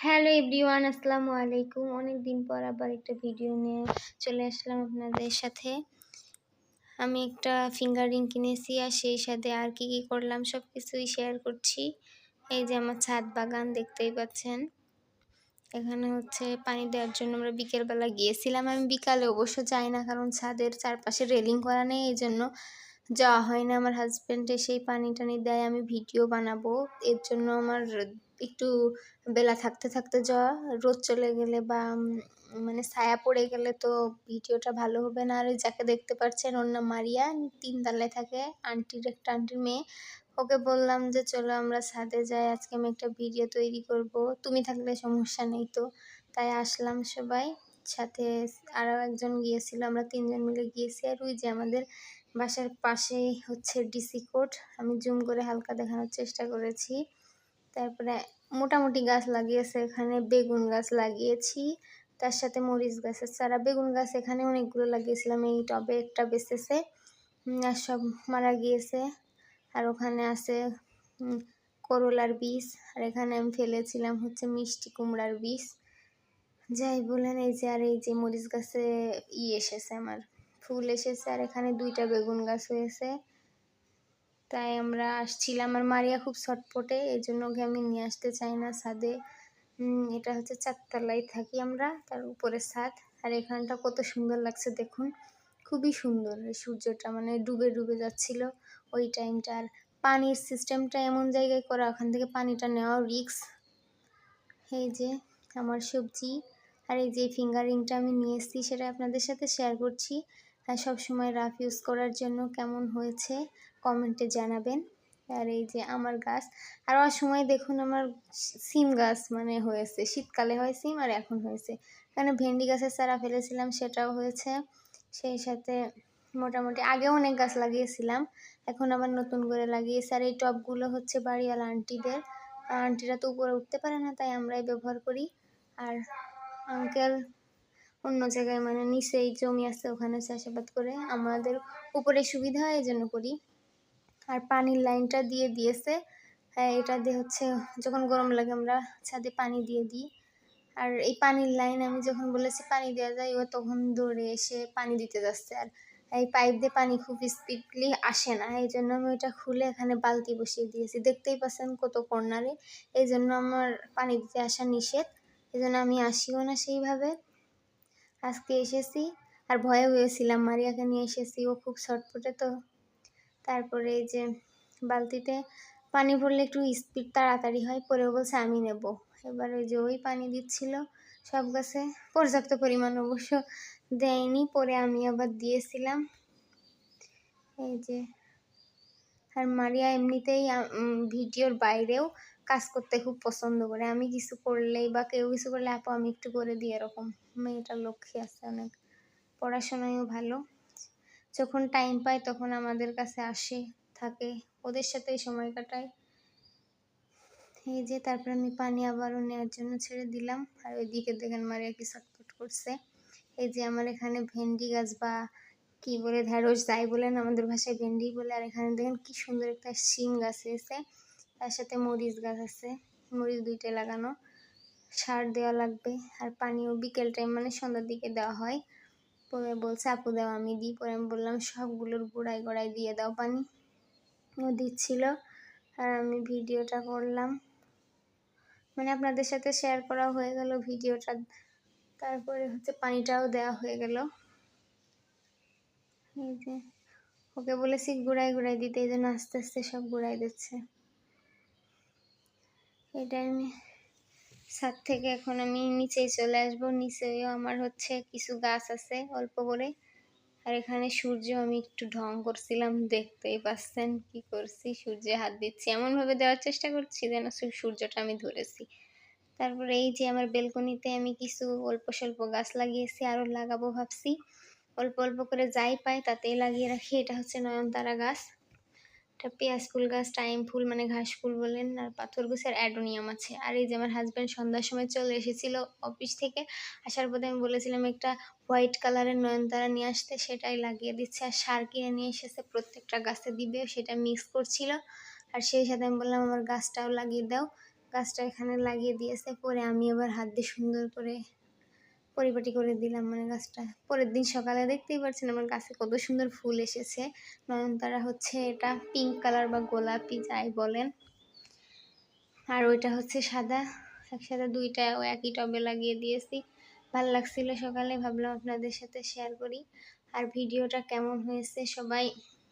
Hello everyone, আসসালামু আলাইকুম। অনেক দিন পর আবার একটা ভিডিও নিয়ে চলে আসলাম আপনাদের সাথে। আমি একটা ফিঙ্গার রিং কিনেছি আর সেই সাথে আর কি করলাম সব কিছুই শেয়ার করছি। এই যে আমার ছাদ বাগান দেখতেই পাচ্ছেন। এখানে হচ্ছে পানি দেওয়ার জন্য আমরা বিকেলবেলা গিয়েছিলাম। আমি বিকালে অবশ্য যাই না, কারণ ছাদের চারপাশে রেলিং করা নেই, এই জন্য যাওয়া হয় না। আমার হাজব্যান্ড এসেই পানি টানি দেয়, আমি ভিডিও বানাবো, এর জন্য আমার একটু বেলা থাকতে থাকতে যাওয়া। রোদ চলে গেলে বা মানে ছায়া পড়ে গেলে তো ভিডিওটা ভালো হবে না। আর ওই যাকে দেখতে পাচ্ছেন ওর নাম মারিয়া, 3 তলায় থাকে, একটা আন্টির মেয়ে। ওকে বললাম যে চলো আমরা ছাদে যাই, আজকে আমি একটা ভিডিও তৈরি করব, তুমি থাকলে সমস্যা নেই। তো তাই আসলাম সবাই সাথে। আরও একজন গিয়েছিল, আমরা 3 জন মিলে গিয়েছি। আর ওই যে আমাদের বাসার পাশেই হচ্ছে ডিসি কোর্ট, আমি জুম করে হালকা দেখানোর চেষ্টা করেছি। তারপরে মোটামুটি গাছ লাগিয়েছে, এখানে বেগুন গাছ লাগিয়েছি, তার সাথে মরিচ গাছের চারা। বেগুন গাছ এখানে অনেকগুলো লাগিয়েছিলাম, এই টবে একটা বেঁচেছে আর সব মারা গিয়েছে। আর ওখানে আছে করলার বীজ, আর এখানে আমি ফেলেছিলাম হচ্ছে মিষ্টি কুমড়ার বীজ। যাই বলেন, এই যে আর এই যে মরিচ গাছে এসেছে, আমার ফুল এসেছে। আর এখানে 2টা বেগুন গাছ হয়েছে। তাই আমরা আসছিলাম। আর মারিয়া খুব ছটপটে, এই জন্য ওকে আমি নিয়ে আসতে চাই না ছাদে। এটা হচ্ছে 4 তলায় থাকি আমরা, তার উপরে ছাদ। আর এখানটা কত সুন্দর লাগছে দেখুন, খুবই সুন্দর। এই সূর্যটা মানে ডুবে ডুবে যাচ্ছিল ওই টাইমটা। আর পানির সিস্টেমটা এমন জায়গায় করা, ওখান থেকে পানিটা নেওয়া রিস্ক। এই যে আমার সবজি, আর এই যে ফিঙ্গার রিংটা আমি নিয়ে এসেছি, সেটা আপনাদের সাথে শেয়ার করছি। আর সবসময় রাফ ইউজ করার জন্য কেমন হয়েছে কমেন্টে জানাবেন। আর এই যে আমার গাছ, আর সময় দেখুন আমার সিম গাছ মানে হয়েছে, শীতকালে হয় সিম আর এখন হয়েছে। এখানে ভেন্ডি গাছের চারা ফেলেছিলাম, সেটাও হয়েছে। সেই সাথে মোটামুটি আগে অনেক গাছ লাগিয়েছিলাম, এখন আবার নতুন করে লাগিয়েছি। আর এই টবগুলো হচ্ছে বাড়িওয়ালা আন্টিদের, আন্টিরা তো উপরে উঠতে পারে না, তাই আমরাই ব্যবহার করি। আর আঙ্কেল অন্য জায়গায় মানে নিচেই জমি আছে, ওখানে চাষাবাদ করে, আমাদের উপরে সুবিধা হয় এই জন্য করি। আর পানির লাইনটা দিয়ে দিয়েছে, হ্যাঁ এটা দিয়ে হচ্ছে যখন গরম লাগে আমরা ছাদে পানি দিয়ে দিই। আর এই পানির লাইন আমি যখন বলেছি পানি দেওয়া যায়, ও তখন দৌড়ে এসে পানি দিতে যাচ্ছে। আর এই পাইপ দিয়ে পানি খুব স্পিডলি আসে না, এই জন্য আমি ওইটা খুলে এখানে বালতি বসিয়ে দিয়েছি। দেখতেই পাচ্ছেন কত কর্নারে, এই জন্য আমার পানি দিতে আসা নিষেধ, এই জন্য আমি আসিও না সেইভাবে। আজকে এসেছি, আর ভয়ে হয়েছিলাম, মারিয়াকে নিয়ে এসেছি, ও খুব ছটফটে তো। তারপরে এই যে বালতিতে পানি ভরলে একটু স্পিড তাড়াতাড়ি হয়, পরেও বলছে আমি নেব। এবার ওই যে ওই পানি দিচ্ছিল সব গাছে, পর্যাপ্ত পরিমাণ অবশ্য দেয়নি, পরে আমি আবার দিয়েছিলাম। এই যে আর মারিয়া এমনিতেই ভিডিওর বাইরেও কাজ করতে খুব পছন্দ করে। আমি কিছু করলেই বা কেউ কিছু করলে আপু আমি একটু করে দিই, এরকম। মেয়েটার লক্ষ্মী আছে অনেক, পড়াশোনায়ও ভালো। যখন টাইম পায় তখন আমাদের কাছে আসে, থাকে, ওদের সাথেই সময় কাটায়। এই যে তারপর আমি পানি আবারও নেওয়ার জন্য ছেড়ে দিলাম। আর ওইদিকে দেখেন মারিয়া কি ছটফট করছে। এই যে আমার এখানে ভেন্ডি গাছ বা কি বলে ঢেঁড়স যাই বলেন, আমাদের ভাষায় ভেন্ডি বলে। আর এখানে দেখেন কি সুন্দর একটা শিম গাছ হয়েছে, তার সাথে মরিচ গাছ আছে, মরিচ 2টাই লাগানো। সার দেওয়া লাগবে, আর পানিও বিকেল টাইম মানে সন্ধ্যার দিকে দেওয়া হয়। পরে বলছে আপু দাও আমি দিই, পরে আমি বললাম সবগুলোর গোড়ায় গোড়ায় দিয়ে দাও পানি, ও দিচ্ছিল। আর আমি ভিডিওটা করলাম, মানে আপনাদের সাথে শেয়ার করা হয়ে গেল ভিডিওটা। তারপরে হচ্ছে পানিটাও দেওয়া হয়ে গেল। এই যে ওকে বলেছি গোড়ায় গোড়ায় দিতে, এই জন্য আস্তে আস্তে সব গোড়ায় দিচ্ছে। এটা আমি ছাদ থেকে এখন আমি নিচেই চলে আসবো। নিচেও আমার হচ্ছে কিছু গাছ আছে অল্প করে। আর এখানে সূর্য আমি একটু ঢং করছিলাম, দেখতেই পাচ্ছেন কি করছি, সূর্যে হাত দিচ্ছি, এমনভাবে দেওয়ার চেষ্টা করছি যেন সূর্যটা আমি ধরেছি। তারপরে এই যে আমার বেলকনিতে আমি কিছু অল্প স্বল্প গাছ লাগিয়েছি, আরও লাগাবো ভাবছি। অল্প অল্প করে যাই পাই তাতেই লাগিয়ে রাখি। এটা হচ্ছে নয়নতারা গাছ, এটা পেঁয়াজ ফুল গাছ, টাইম ফুল মানে ঘাস ফুল বলেন, আর পাথর গোছের অ্যাডোনিয়াম আছে। আর এই যে আমার হাজব্যান্ড সন্ধ্যার সময় চলে এসেছিল অফিস থেকে, আসার পথে আমি বলেছিলাম একটা হোয়াইট কালারের নয়নতারা নিয়ে আসতে, সেটাই লাগিয়ে দিচ্ছে। আর সার কিনে নিয়ে এসেছে, প্রত্যেকটা গাছে দিবে, সেটা মিক্স করছিল। আর সেই সাথে আমি বললাম আমার গাছটাও লাগিয়ে দাও, গাছটা এখানে লাগিয়ে দিয়েছে। পরে আমি আবার হাত দিয়ে সুন্দর করে পরিপাটি করে দিলাম মানে গাছটা। পরের দিন সকালে দেখতেই পাচ্ছেন আমার গাছে কত সুন্দর ফুল এসেছে। নয়নতারা হচ্ছে এটা পিঙ্ক কালার বা গোলাপি যাই বলেন, আর ওইটা হচ্ছে সাদা। একসাথে দুইটাও একই টবে লাগিয়ে দিয়েছি। ভালো লাগছিল সকালে, ভাবলাম আপনাদের সাথে শেয়ার করি। আর ভিডিওটা কেমন হয়েছে সবাই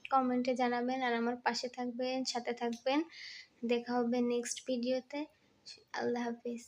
কমেন্টে জানাবেন, আর আমার পাশে থাকবেন, সাথে থাকবেন। দেখা হবে নেক্সট ভিডিওতে। আল্লাহ হাফিজ।